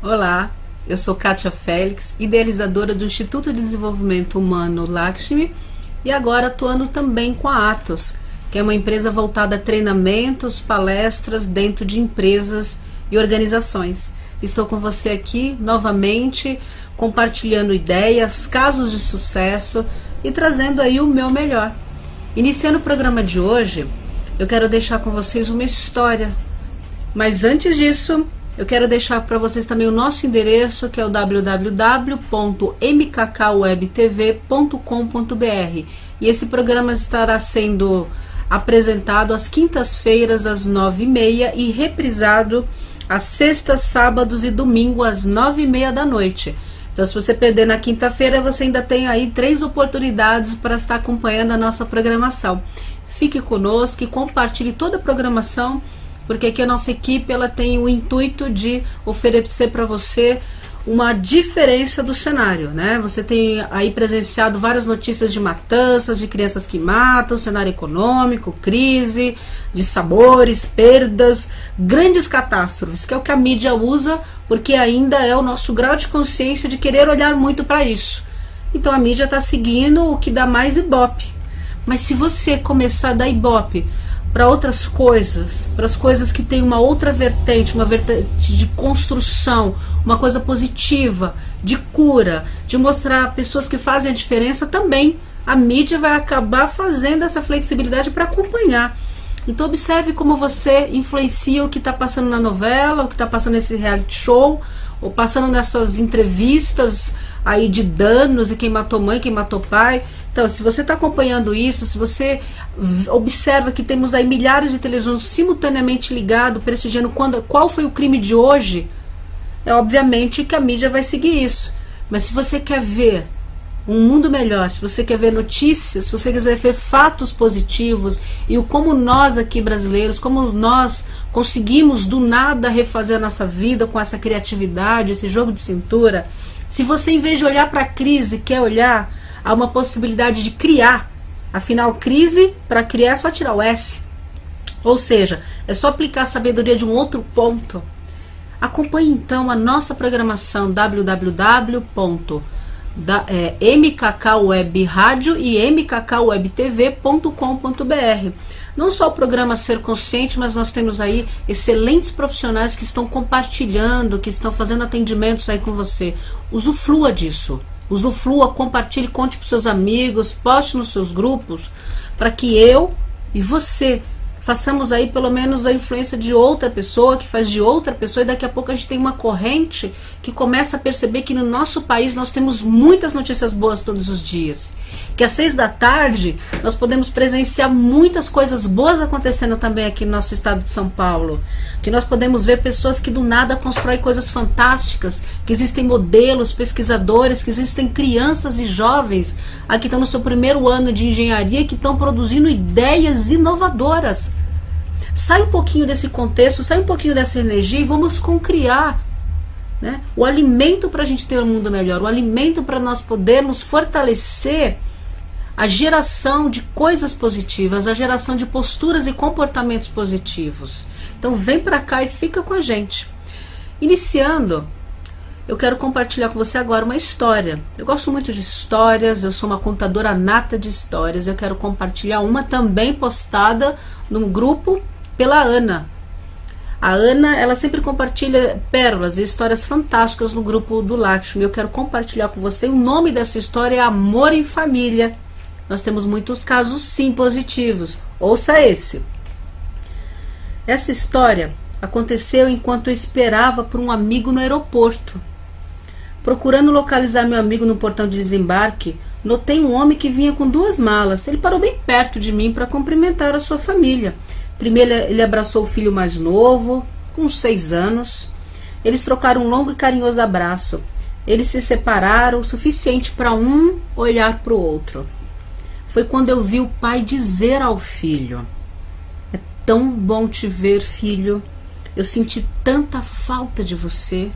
Olá, eu sou Kátia Félix, idealizadora do Instituto de Desenvolvimento Humano Lakshmi e agora atuando também com a Atos, que é uma empresa voltada a treinamentos, palestras dentro de empresas e organizações. Estou com você aqui novamente, compartilhando ideias, casos de sucesso e trazendo aí o meu melhor. Iniciando o programa de hoje, eu quero deixar com vocês uma história, mas antes disso, eu quero deixar para vocês também o nosso endereço, que é o www.mkkwebtv.com.br. E esse programa estará sendo apresentado às quintas-feiras, às 9h30 e reprisado às sextas, sábados e domingo, às 9h30 da noite. Então, se você perder na quinta-feira, você ainda tem aí 3 oportunidades para estar acompanhando a nossa programação. Fique conosco e compartilhe toda a programação, porque aqui a nossa equipe ela tem o intuito de oferecer para você uma diferença do cenário, né? Você tem aí presenciado várias notícias de matanças, de crianças que matam, cenário econômico, crise, de sabores, perdas, grandes catástrofes, que é o que a mídia usa, porque ainda é o nosso grau de consciência de querer olhar muito para isso. Então a mídia está seguindo o que dá mais ibope. Mas se você começar a dar ibope para outras coisas, para as coisas que têm uma outra vertente, uma vertente de construção, uma coisa positiva, de cura, de mostrar pessoas que fazem a diferença, também a mídia vai acabar fazendo essa flexibilidade para acompanhar. Então observe como você influencia o que está passando na novela, o que está passando nesse reality show, ou passando nessas entrevistas aí de danos e quem matou mãe, quem matou pai. Então, se você está acompanhando isso, se você observa que temos aí milhares de televisões simultaneamente ligados, prestigiando qual foi o crime de hoje, é obviamente que a mídia vai seguir isso. Mas se você quer ver um mundo melhor, se você quer ver notícias, se você quiser ver fatos positivos e o como nós aqui brasileiros, como nós conseguimos do nada refazer a nossa vida com essa criatividade, esse jogo de cintura, se você, em vez de olhar para a crise, quer olhar a uma possibilidade de criar, afinal, crise, para criar é só tirar o S. Ou seja, é só aplicar a sabedoria de um outro ponto. Acompanhe então a nossa programação www.mkkwebradio e mkkwebtv.com.br. Não só o programa Ser Consciente, mas nós temos aí excelentes profissionais que estão compartilhando, que estão fazendo atendimentos aí com você. Usufrua disso. Usufrua, compartilhe, conte para os seus amigos, poste nos seus grupos, para que eu e você façamos aí pelo menos a influência de outra pessoa, que faz de outra pessoa, e daqui a pouco a gente tem uma corrente que começa a perceber que no nosso país nós temos muitas notícias boas todos os dias. Que às 6 da tarde nós podemos presenciar muitas coisas boas acontecendo também aqui no nosso estado de São Paulo. Que nós podemos ver pessoas que do nada constroem coisas fantásticas, que existem modelos, pesquisadores, que existem crianças e jovens aqui que estão no seu primeiro ano de engenharia, que estão produzindo ideias inovadoras. Sai um pouquinho desse contexto, sai um pouquinho dessa energia e vamos concriar, né, o alimento para a gente ter um mundo melhor, o alimento para nós podermos fortalecer a geração de coisas positivas, a geração de posturas e comportamentos positivos. Então vem para cá e fica com a gente. Iniciando, eu quero compartilhar com você agora uma história. Eu gosto muito de histórias, eu sou uma contadora nata de histórias. Eu quero compartilhar uma também postada num grupo pela Ana. A Ana, ela sempre compartilha pérolas e histórias fantásticas no grupo do Lakshmi. Eu quero compartilhar com você. O nome dessa história é Amor em Família. Nós temos muitos casos, sim, positivos. Ouça esse. Essa história aconteceu enquanto eu esperava por um amigo no aeroporto. Procurando localizar meu amigo no portão de desembarque, notei um homem que vinha com 2 malas. Ele parou bem perto de mim para cumprimentar a sua família. Primeiro ele abraçou o filho mais novo, com 6 anos. Eles trocaram um longo e carinhoso abraço. Eles se separaram o suficiente para um olhar para o outro. Foi quando eu vi o pai dizer ao filho: "É tão bom te ver, filho. Eu senti tanta falta de você."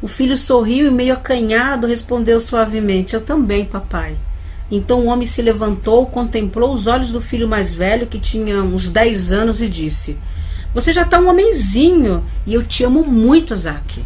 O filho sorriu e, meio acanhado, respondeu suavemente: "Eu também, papai." Então o homem se levantou, contemplou os olhos do filho mais velho, que tinha uns 10 anos, e disse: Você já está um homenzinho e eu te amo muito, Zack.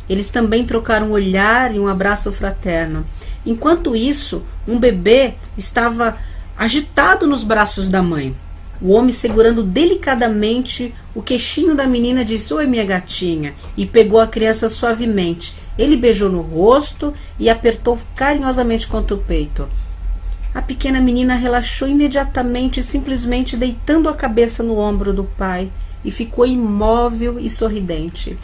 Eles também trocaram um olhar e um abraço fraterno. Enquanto isso, um bebê estava agitado nos braços da mãe. O homem, segurando delicadamente o queixinho da menina, disse: oi, minha gatinha, e pegou a criança suavemente. Ele beijou no rosto e apertou carinhosamente contra o peito. A pequena menina relaxou imediatamente, simplesmente deitando a cabeça no ombro do pai, e ficou imóvel e sorridente.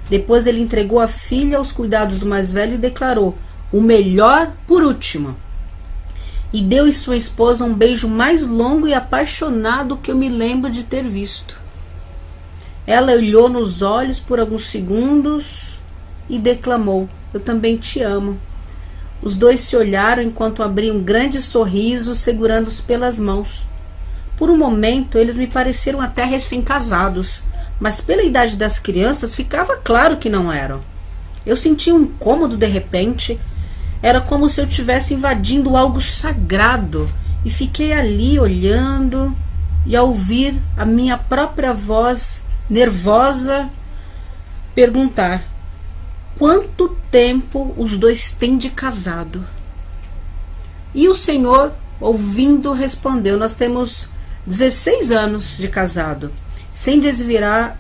Depois ele entregou a filha aos cuidados do mais velho e declarou: o melhor por último. E deu a sua esposa um beijo mais longo e apaixonado que eu me lembro de ter visto. Ela olhou nos olhos por alguns segundos e declamou: eu também te amo. Os dois se olharam enquanto abriam um grande sorriso, segurando-os pelas mãos. Por um momento, eles me pareceram até recém-casados, mas pela idade das crianças ficava claro que não eram. Eu sentia um incômodo de repente. Era como se eu estivesse invadindo algo sagrado, e fiquei ali olhando e a ouvir a minha própria voz nervosa perguntar: quanto tempo os dois têm de casado? E o Senhor, ouvindo, respondeu: nós temos 16 anos de casado, sem desviar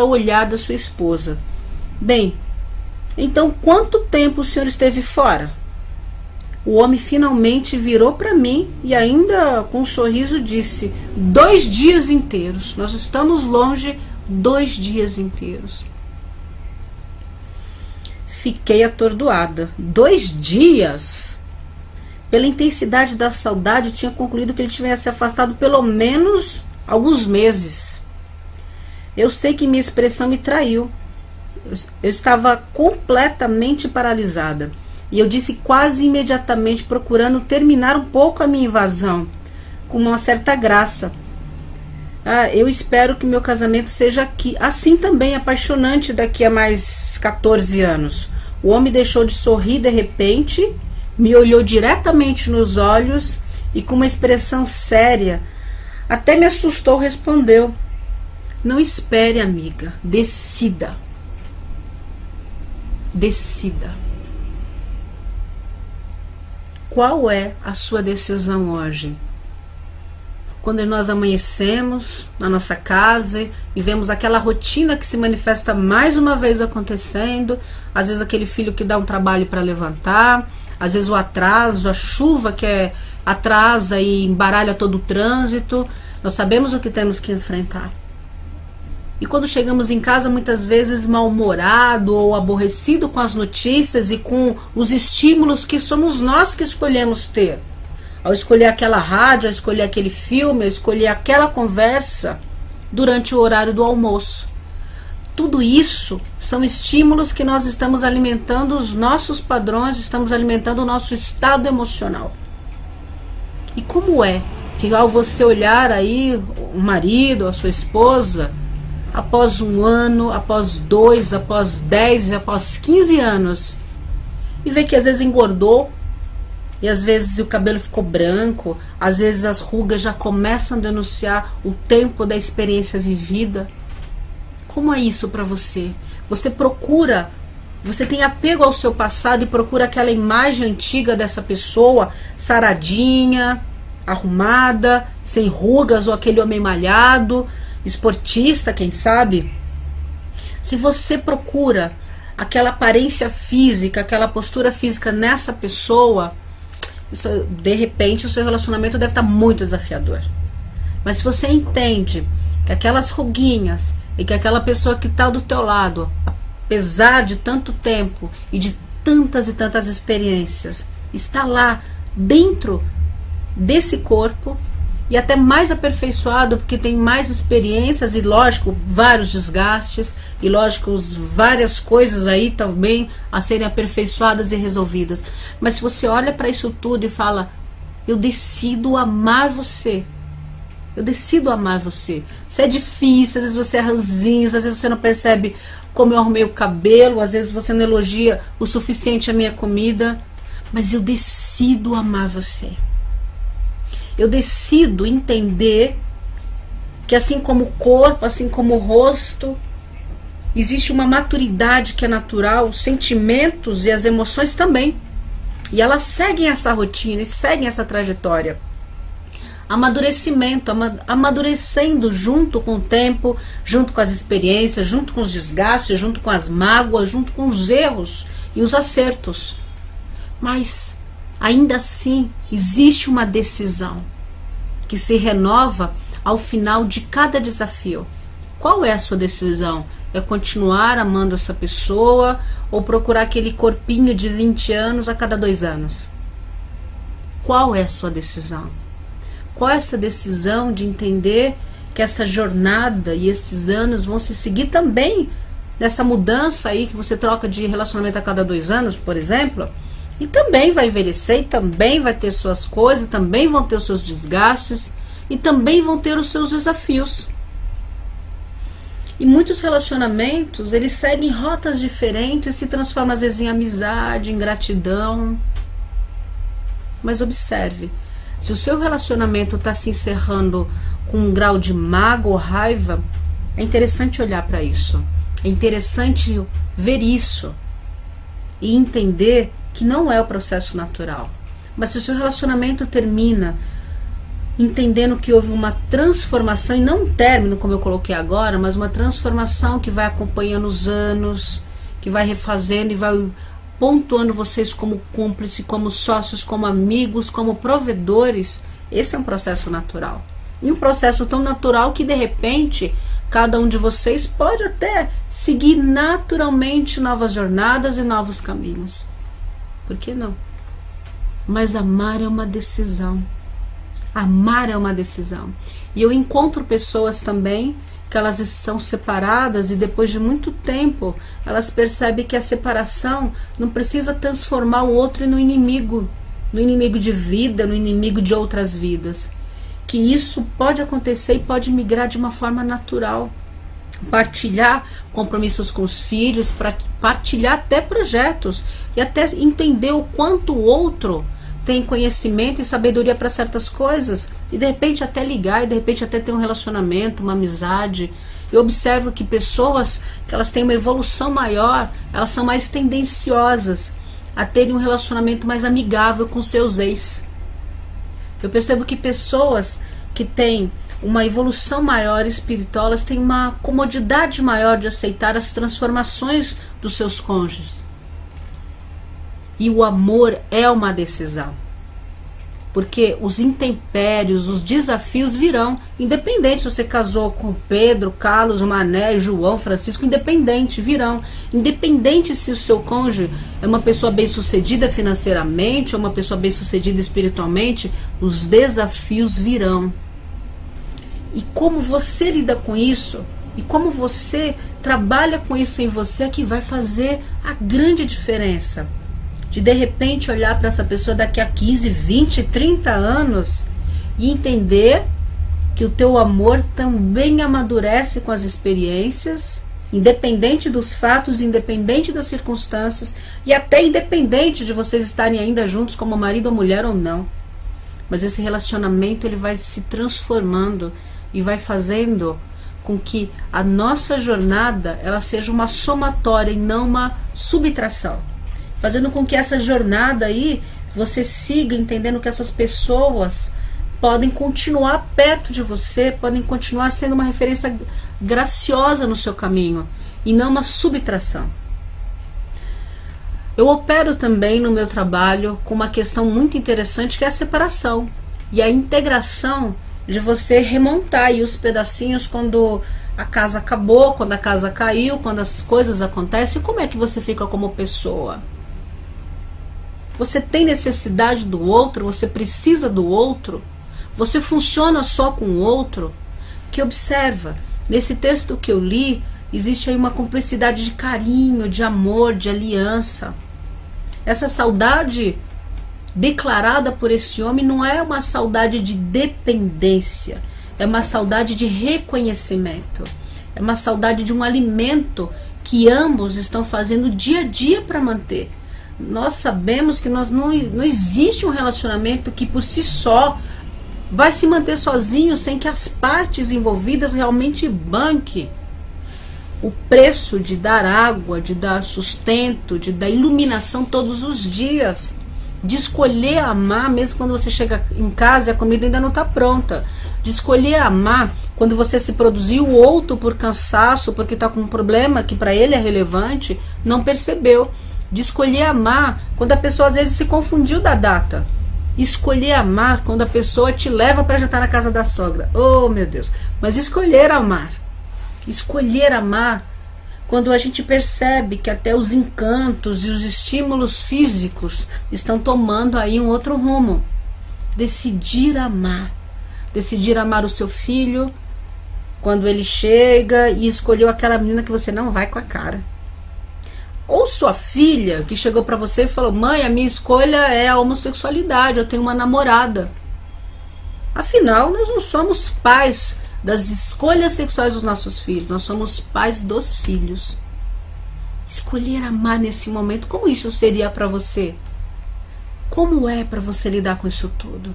o olhar da sua esposa. Bem, então quanto tempo o senhor esteve fora? O homem finalmente virou para mim e, ainda com um sorriso, disse: 2 dias inteiros. Nós estamos longe 2 dias inteiros. Fiquei atordoada. 2 dias? Pela intensidade da saudade, tinha concluído que ele tivesse se afastado pelo menos alguns meses. Eu sei que minha expressão me traiu. Eu estava completamente paralisada. E eu disse quase imediatamente, procurando terminar um pouco a minha invasão, com uma certa graça: eu espero que meu casamento seja assim também apaixonante daqui a mais 14 anos. O homem deixou de sorrir de repente, me olhou diretamente nos olhos e, com uma expressão séria, até me assustou, respondeu: não espere, amiga, decida. Decida. Qual é a sua decisão hoje? Quando nós amanhecemos na nossa casa e vemos aquela rotina que se manifesta mais uma vez acontecendo, às vezes aquele filho que dá um trabalho para levantar, às vezes o atraso, a chuva que atrasa e embaralha todo o trânsito, nós sabemos o que temos que enfrentar. E quando chegamos em casa, muitas vezes mal-humorado ou aborrecido com as notícias e com os estímulos que somos nós que escolhemos ter. Ao escolher aquela rádio, ao escolher aquele filme, ao escolher aquela conversa durante o horário do almoço. Tudo isso são estímulos que nós estamos alimentando os nossos padrões, estamos alimentando o nosso estado emocional. E como é que, ao você olhar aí o marido, a sua esposa, após 1 ano, após 2, após 10, após 15 anos, e ver que às vezes engordou, e às vezes o cabelo ficou branco, às vezes as rugas já começam a denunciar o tempo da experiência vivida? Como é isso para você? Você procura, você tem apego ao seu passado e procura aquela imagem antiga dessa pessoa, saradinha, arrumada, sem rugas, ou aquele homem malhado, esportista, quem sabe? Se você procura aquela aparência física, aquela postura física nessa pessoa, de repente o seu relacionamento deve estar muito desafiador. Mas se você entende que aquelas ruguinhas e que aquela pessoa que está do teu lado, apesar de tanto tempo e de tantas e tantas experiências, está lá dentro desse corpo, e até mais aperfeiçoado, porque tem mais experiências e, lógico, vários desgastes e, lógico, várias coisas aí também a serem aperfeiçoadas e resolvidas. Mas se você olha para isso tudo e fala: eu decido amar você, eu decido amar você. Isso é difícil, às vezes você é ranzinza, às vezes você não percebe como eu arrumei o cabelo, às vezes você não elogia o suficiente a minha comida, mas eu decido amar você. Eu decido entender que assim como o corpo, assim como o rosto, existe uma maturidade que é natural, os sentimentos e as emoções também. E elas seguem essa rotina e seguem essa trajetória. Amadurecimento, amadurecendo junto com o tempo, junto com as experiências, junto com os desgastes, junto com as mágoas, junto com os erros e os acertos. Mas ainda assim existe uma decisão que se renova ao final de cada desafio. Qual é a sua decisão? É continuar amando essa pessoa ou procurar aquele corpinho de 20 anos a cada 2 anos? Qual é a sua decisão? Qual é essa decisão de entender que essa jornada e esses anos vão se seguir também nessa mudança aí que você troca de relacionamento a cada 2 anos, por exemplo, e também vai envelhecer, e também vai ter suas coisas, também vão ter os seus desgastes, e também vão ter os seus desafios. E muitos relacionamentos, eles seguem rotas diferentes, se transformam às vezes em amizade, em gratidão. Mas observe, se o seu relacionamento está se encerrando com um grau de mágoa ou raiva, é interessante olhar para isso. É interessante ver isso e entender que não é o processo natural. Mas se o seu relacionamento termina entendendo que houve uma transformação, e não um término, como eu coloquei agora, mas uma transformação que vai acompanhando os anos, que vai refazendo e vai pontuando vocês como cúmplice, como sócios, como amigos, como provedores, esse é um processo natural. E um processo tão natural que, de repente, cada um de vocês pode até seguir naturalmente novas jornadas e novos caminhos. Por que não? Mas amar é uma decisão. Amar é uma decisão. E eu encontro pessoas também que elas estão separadas e depois de muito tempo elas percebem que a separação não precisa transformar o outro no inimigo de vida, no inimigo de outras vidas. Que isso pode acontecer e pode migrar de uma forma natural. Partilhar compromissos com os filhos, partilhar até projetos e até entender o quanto o outro tem conhecimento e sabedoria para certas coisas, e de repente até ligar, e de repente até ter um relacionamento, uma amizade. Eu observo que pessoas que elas têm uma evolução maior, elas são mais tendenciosas a terem um relacionamento mais amigável com seus ex. Eu percebo que pessoas que têm uma evolução maior espiritual, elas têm uma comodidade maior de aceitar as transformações dos seus cônjuges. E o amor é uma decisão. Porque os intempéries, os desafios virão. Independente se você casou com Pedro, Carlos, Mané, João, Francisco, independente, virão. Independente se o seu cônjuge é uma pessoa bem-sucedida financeiramente ou uma pessoa bem-sucedida espiritualmente, os desafios virão. E como você lida com isso, e como você trabalha com isso em você, é que vai fazer a grande diferença. De repente olhar para essa pessoa daqui a 15, 20, 30 anos e entender que o teu amor também amadurece com as experiências, independente dos fatos, independente das circunstâncias e até independente de vocês estarem ainda juntos como marido ou mulher ou não. Mas esse relacionamento ele vai se transformando e vai fazendo com que a nossa jornada ela seja uma somatória e não uma subtração. Fazendo com que essa jornada aí, você siga entendendo que essas pessoas podem continuar perto de você, podem continuar sendo uma referência graciosa no seu caminho, e não uma subtração. Eu opero também no meu trabalho com uma questão muito interessante, que é a separação e a integração de você remontar aí os pedacinhos quando a casa acabou, quando a casa caiu, quando as coisas acontecem. Como é que você fica como pessoa? Você tem necessidade do outro? Você precisa do outro? Você funciona só com o outro? Que observa, nesse texto que eu li, existe aí uma cumplicidade de carinho, de amor, de aliança. Essa saudade declarada por esse homem não é uma saudade de dependência, é uma saudade de reconhecimento, é uma saudade de um alimento que ambos estão fazendo dia a dia para manter. Nós sabemos que não existe um relacionamento que por si só vai se manter sozinho sem que as partes envolvidas realmente banquem o preço de dar água, de dar sustento, de dar iluminação todos os dias, de escolher amar mesmo quando você chega em casa e a comida ainda não está pronta, de escolher amar quando você se produziu, o outro por cansaço, porque está com um problema que para ele é relevante, não percebeu, de escolher amar quando a pessoa às vezes se confundiu da data, escolher amar quando a pessoa te leva para jantar na casa da sogra, oh meu Deus, mas escolher amar quando a gente percebe que até os encantos e os estímulos físicos estão tomando aí um outro rumo. Decidir amar o seu filho quando ele chega e escolheu aquela menina que você não vai com a cara. Ou sua filha que chegou para você e falou: mãe, a minha escolha é a homossexualidade, eu tenho uma namorada. Afinal, nós não somos pais das escolhas sexuais dos nossos filhos, nós somos pais dos filhos. Escolher amar nesse momento, como isso seria para você? Como é para você lidar com isso tudo?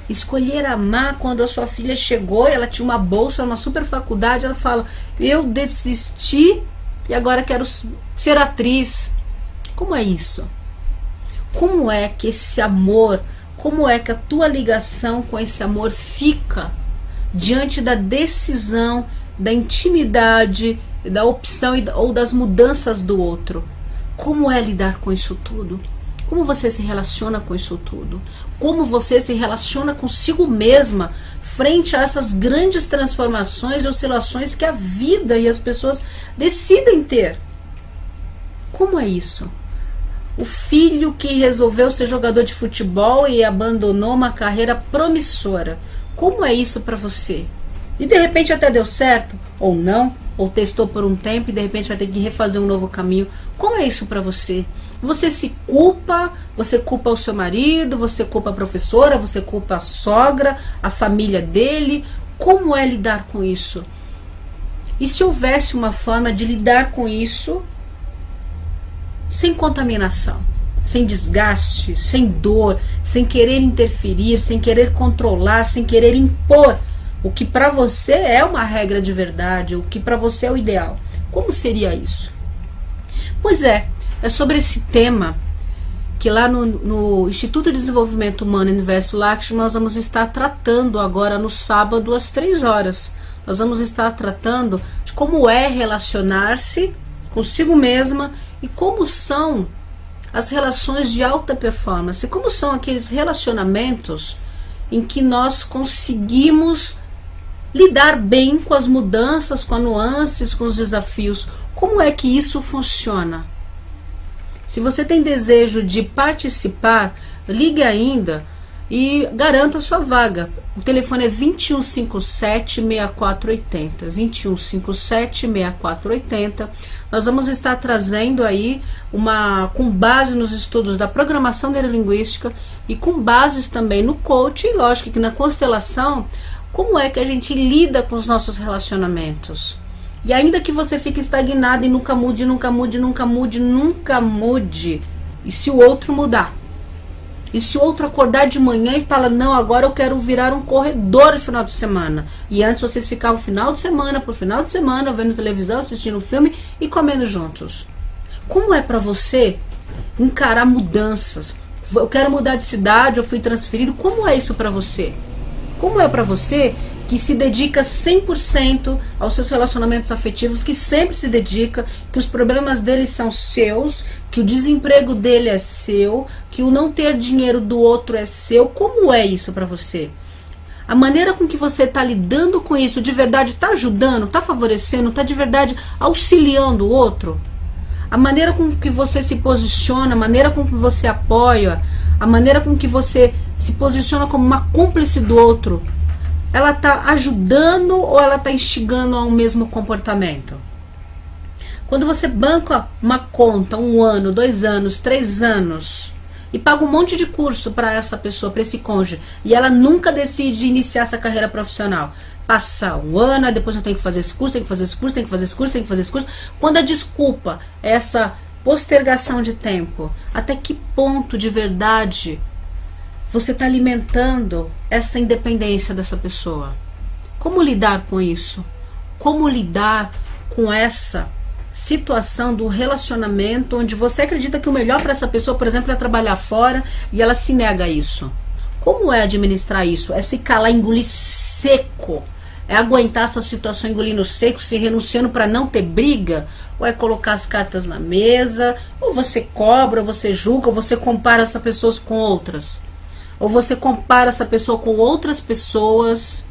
Escolher amar quando a sua filha chegou, ela tinha uma bolsa, uma super faculdade, ela fala: eu desisti e agora quero ser atriz. Como é isso? Como é que esse amor, como é que a tua ligação com esse amor fica diante da decisão, da intimidade, da opção ou das mudanças do outro? Como é lidar com isso tudo? Como você se relaciona com isso tudo? Como você se relaciona consigo mesma frente a essas grandes transformações e oscilações que a vida e as pessoas decidem ter? Como é isso? O filho que resolveu ser jogador de futebol e abandonou uma carreira promissora. Como é isso para você? E de repente até deu certo, ou não, ou testou por um tempo e de repente vai ter que refazer um novo caminho. Como é isso para você? Você se culpa, você culpa o seu marido, você culpa a professora, você culpa a sogra, a família dele. Como é lidar com isso? E se houvesse uma forma de lidar com isso sem contaminação, sem desgaste, sem dor, sem querer interferir, sem querer controlar, sem querer impor o que para você é uma regra de verdade, o que para você é o ideal? Como seria isso? Pois é sobre esse tema que lá no Instituto de Desenvolvimento Humano Universo Lakshmi nós vamos estar tratando agora no sábado às 3 horas. Nós vamos estar tratando de como é relacionar-se consigo mesma e como são as relações de alta performance, como são aqueles relacionamentos em que nós conseguimos lidar bem com as mudanças, com as nuances, com os desafios. Como é que isso funciona? Se você tem desejo de participar, ligue ainda e garanta a sua vaga. O telefone é 2157-6480. 2157-6480. Nós vamos estar trazendo aí com base nos estudos da programação neurolinguística e com bases também no coaching, e lógico que na constelação, como é que a gente lida com os nossos relacionamentos. E ainda que você fique estagnado e nunca mude, nunca mude, nunca mude, nunca mude. E se o outro mudar? E se o outro acordar de manhã e fala: não, agora eu quero virar um corredor no final de semana. E antes vocês ficavam final de semana por final de semana, vendo televisão, assistindo filme e comendo juntos. Como é para você encarar mudanças? Eu quero mudar de cidade, eu fui transferido. Como é isso para você? Como é para você que se dedica 100% aos seus relacionamentos afetivos, que sempre se dedica, que os problemas dele são seus, que o desemprego dele é seu, que o não ter dinheiro do outro é seu? Como é isso para você? A maneira com que você está lidando com isso de verdade está ajudando, está favorecendo, está de verdade auxiliando o outro? A maneira com que você se posiciona, a maneira com que você apoia, a maneira com que você se posiciona como uma cúmplice do outro, ela está ajudando ou ela está instigando a um mesmo comportamento? Quando você banca uma conta 1 ano, 2 anos, 3 anos e paga um monte de curso para essa pessoa, para esse cônjuge, e ela nunca decide iniciar essa carreira profissional, passa 1 ano, depois eu tenho que fazer esse curso, tenho que fazer esse curso, tenho que fazer esse curso, tenho que fazer esse curso. Quando a desculpa é essa postergação de tempo, até que ponto de verdade você está alimentando essa independência dessa pessoa? Como lidar com isso? Como lidar com essa situação do relacionamento onde você acredita que o melhor para essa pessoa, por exemplo, é trabalhar fora e ela se nega a isso? Como é administrar isso? É se calar, engolir seco? É aguentar essa situação engolindo seco, se renunciando para não ter briga? Ou é colocar as cartas na mesa? Ou você cobra, ou você julga, ou você compara essa pessoa com outras? Ou você compara essa pessoa com outras pessoas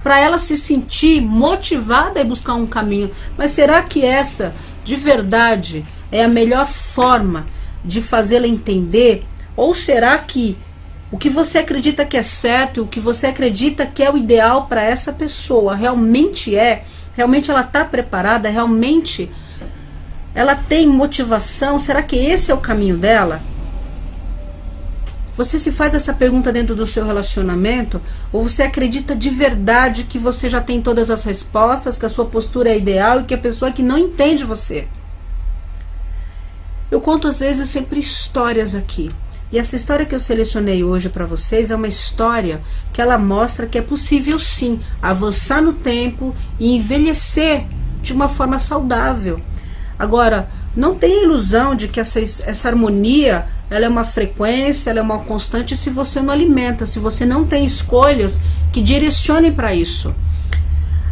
para ela se sentir motivada e buscar um caminho? Mas será que essa, de verdade, é a melhor forma de fazê-la entender? Ou será que o que você acredita que é certo, o que você acredita que é o ideal para essa pessoa, realmente ela está preparada, realmente ela tem motivação? Será que esse é o caminho dela? Você se faz essa pergunta dentro do seu relacionamento? Ou você acredita de verdade que você já tem todas as respostas, que a sua postura é ideal e que a pessoa que não entende você? Eu conto às vezes sempre histórias aqui. E essa história que eu selecionei hoje para vocês é uma história que ela mostra que é possível sim avançar no tempo e envelhecer de uma forma saudável. Agora, não tenha ilusão de que essa harmonia ela é uma frequência, ela é uma constante se você não alimenta, se você não tem escolhas que direcionem para isso.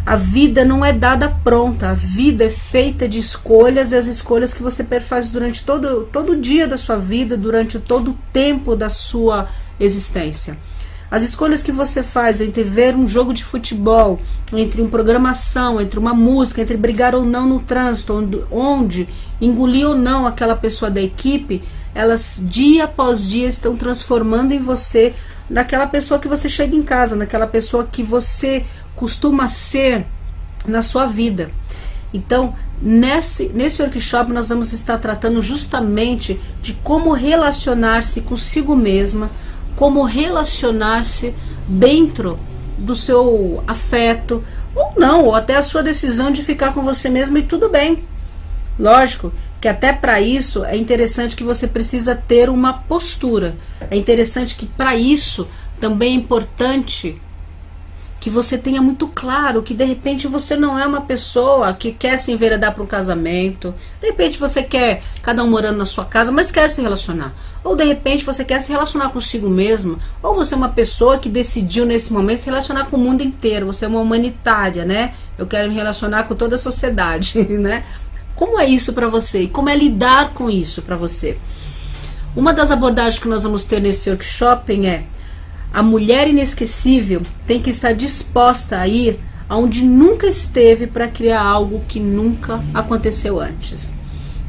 A vida não é dada pronta, a vida é feita de escolhas, e as escolhas que você faz durante todo o dia da sua vida, durante todo o tempo da sua existência. As escolhas que você faz entre ver um jogo de futebol, entre uma programação, entre uma música, entre brigar ou não no trânsito, onde engolir ou não aquela pessoa da equipe, elas dia após dia estão transformando em você, naquela pessoa que você chega em casa, naquela pessoa que você costuma ser na sua vida. Então, nesse workshop nós vamos estar tratando justamente de como relacionar-se consigo mesma, como relacionar-se dentro do seu afeto, ou não, ou até a sua decisão de ficar com você mesmo, e tudo bem. Lógico que até para isso é interessante que você precisa ter uma postura. É interessante que para isso também é importante que você tenha muito claro que de repente você não é uma pessoa que quer se enveredar para um casamento. De repente você quer cada um morando na sua casa, mas quer se relacionar. Ou de repente você quer se relacionar consigo mesmo. Ou você é uma pessoa que decidiu nesse momento se relacionar com o mundo inteiro. Você é uma humanitária, né? Eu quero me relacionar com toda a sociedade, né? Como é isso para você? E como é lidar com isso para você? Uma das abordagens que nós vamos ter nesse workshop é: a mulher inesquecível tem que estar disposta a ir aonde nunca esteve para criar algo que nunca aconteceu antes.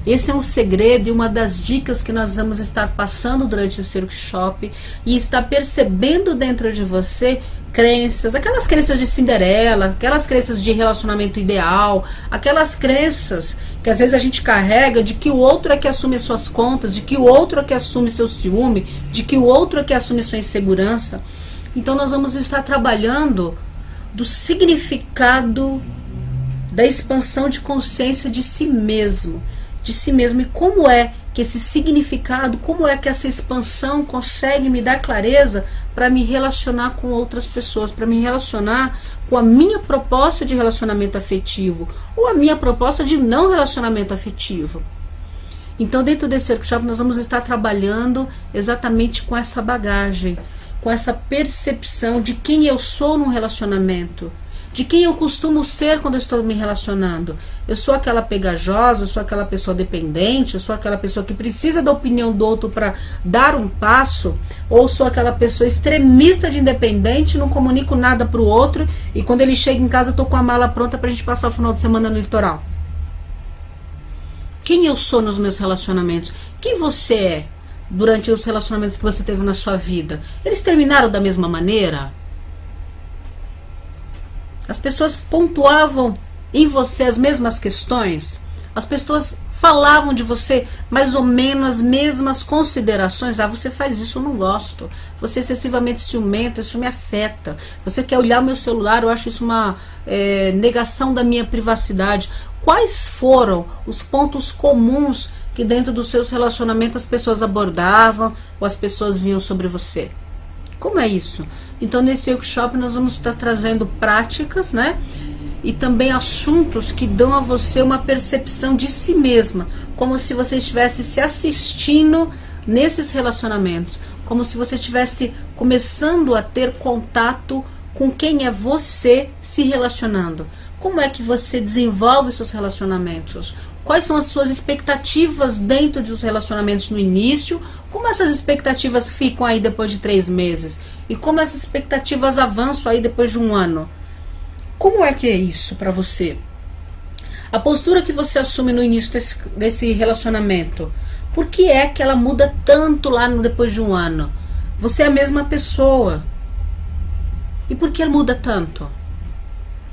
Esse é um segredo e uma das dicas que nós vamos estar passando durante esse workshop, e está percebendo dentro de você crenças, aquelas crenças de Cinderela, aquelas crenças de relacionamento ideal, aquelas crenças que às vezes a gente carrega de que o outro é que assume as suas contas, de que o outro é que assume seu ciúme, de que o outro é que assume sua insegurança. Então nós vamos estar trabalhando do significado da expansão de consciência de si mesmo, e como é que esse significado, como é que essa expansão consegue me dar clareza para me relacionar com outras pessoas, para me relacionar com a minha proposta de relacionamento afetivo ou a minha proposta de não relacionamento afetivo. Então, dentro desse workshop nós vamos estar trabalhando exatamente com essa bagagem, com essa percepção de quem eu sou num relacionamento, de quem eu costumo ser quando eu estou me relacionando. Eu sou aquela pegajosa, eu sou aquela pessoa dependente, eu sou aquela pessoa que precisa da opinião do outro para dar um passo, ou sou aquela pessoa extremista de independente, não comunico nada para o outro, e quando ele chega em casa eu estou com a mala pronta para a gente passar o final de semana no litoral. Quem eu sou nos meus relacionamentos? Quem você é durante os relacionamentos que você teve na sua vida? Eles terminaram da mesma maneira? As pessoas pontuavam em você as mesmas questões? As pessoas falavam de você mais ou menos as mesmas considerações? Ah, você faz isso, eu não gosto. Você é excessivamente ciumenta, isso me afeta. Você quer olhar o meu celular, eu acho isso uma negação da minha privacidade. Quais foram os pontos comuns que dentro dos seus relacionamentos as pessoas abordavam ou as pessoas vinham sobre você? Como é isso? Então nesse workshop nós vamos estar trazendo práticas, né? E também assuntos que dão a você uma percepção de si mesma, como se você estivesse se assistindo nesses relacionamentos, como se você estivesse começando a ter contato com quem é você se relacionando. Como é que você desenvolve seus relacionamentos? Quais são as suas expectativas dentro dos relacionamentos no início? Como essas expectativas ficam aí depois de 3 meses? E como essas expectativas avançam aí depois de 1 ano? Como é que é isso para você? A postura que você assume no início desse relacionamento, por que é que ela muda tanto lá depois de 1 ano? Você é a mesma pessoa. E por que ela muda tanto?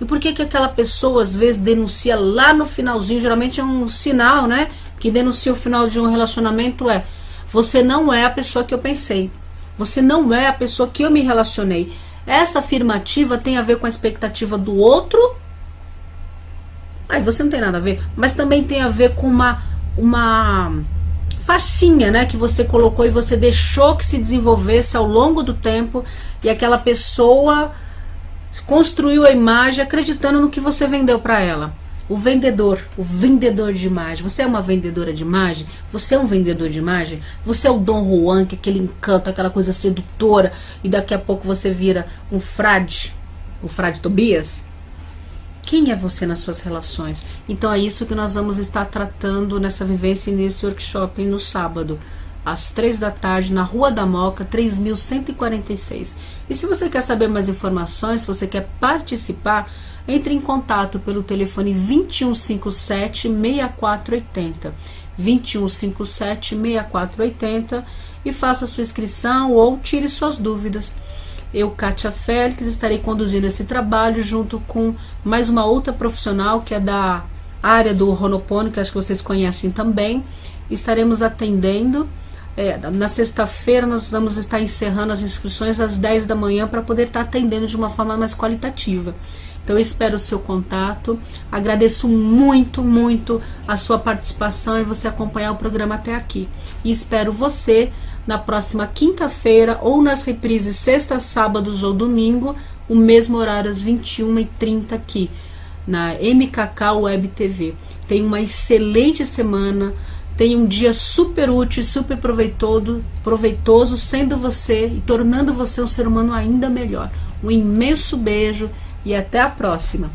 E por que aquela pessoa às vezes denuncia lá no finalzinho? Geralmente é um sinal, né? Que denuncia o final de um relacionamento é: você não é a pessoa que eu pensei. Você não é a pessoa que eu me relacionei. Essa afirmativa tem a ver com a expectativa do outro. Aí você não tem nada a ver. Mas também tem a ver com uma facinha, né? Que você colocou e você deixou que se desenvolvesse ao longo do tempo. E aquela pessoa construiu a imagem acreditando no que você vendeu para ela. O vendedor de imagem. Você é uma vendedora de imagem? Você é um vendedor de imagem? Você é o Dom Juan, que é aquele encanto, aquela coisa sedutora, e daqui a pouco você vira um frade, o frade Tobias? Quem é você nas suas relações? Então é isso que nós vamos estar tratando nessa vivência e nesse workshop no sábado, às 3 da tarde, na Rua da Moca, 3146. E se você quer saber mais informações, se você quer participar, entre em contato pelo telefone 2157-6480. 2157-6480 e faça sua inscrição ou tire suas dúvidas. Eu, Kátia Félix, estarei conduzindo esse trabalho junto com mais uma outra profissional que é da área do Ho'oponopono, que acho que vocês conhecem também. Estaremos atendendo. Na sexta-feira nós vamos estar encerrando as inscrições às 10 da manhã para poder estar atendendo de uma forma mais qualitativa. Então eu espero o seu contato, agradeço muito, muito a sua participação e você acompanhar o programa até aqui. E espero você na próxima quinta-feira ou nas reprises sexta, sábados ou domingo, o mesmo horário às 21h30 aqui na MKK Web TV. Tenha uma excelente semana, tenha um dia super útil, super proveitoso, sendo você e tornando você um ser humano ainda melhor. Um imenso beijo e até a próxima.